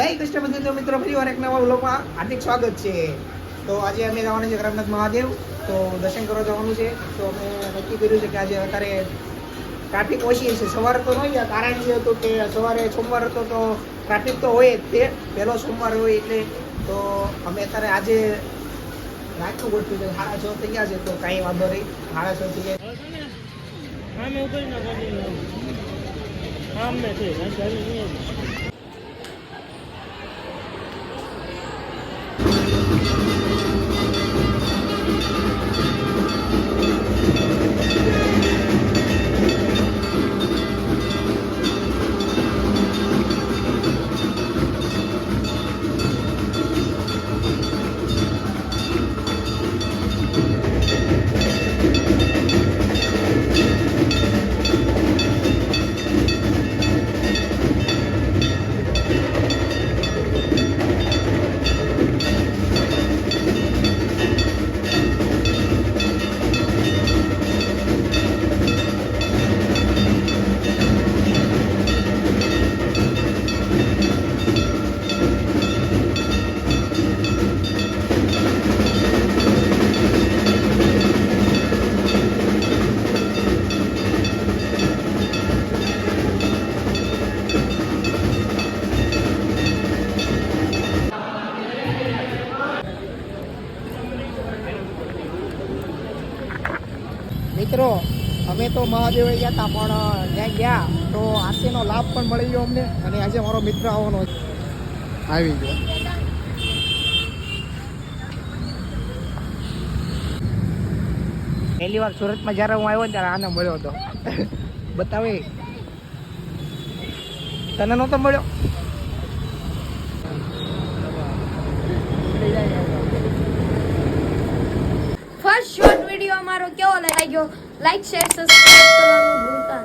જય કૃષ્ણ બધું તો મિત્રો ફરી વાર એક નવા વ્લોગમાં હાર્દિક સ્વાગત છે. તો આજે અમે જવાના છે ગ્રામનાથ મહાદેવ, તો દર્શન કરવા જવાનું છે. તો અમે નક્કી કર્યું છે કે આજે અત્યારે ટ્રાફિક ઓછી છે. સવારે તો નહીં, કારણ એ હતું કે સવારે સોમવાર હતો તો ટ્રાફિક તો હોય જ, તે પહેલો સોમવાર હોય એટલે. તો અમે અત્યારે આજે રાતનું ગોઠવ્યું છે, 6:30 થઈ ગયા છે, તો કાંઈ વાંધો નહીં, 6:30 થઈ ગયા. મિત્રો અમે તો મહાદેવ ગયા હતા, પણ ત્યાં ગયા તો આરતીનો લાભ પણ મળી ગયો અમને. અને આજે મારો મિત્ર આવવાનો આવી ગયો. પહેલી વાર સુરતમાં જ્યારે હું આવ્યો ને ત્યારે આને મળ્યો હતો. બતાવે તને નહોતો મળ્યો? ફર્સ્ટ શોર્ટ વિડીયો અમારો કેવો લાગ્યો? લાઈક શેર સબસ્ક્રાઇબ કરવાનું ભૂલતા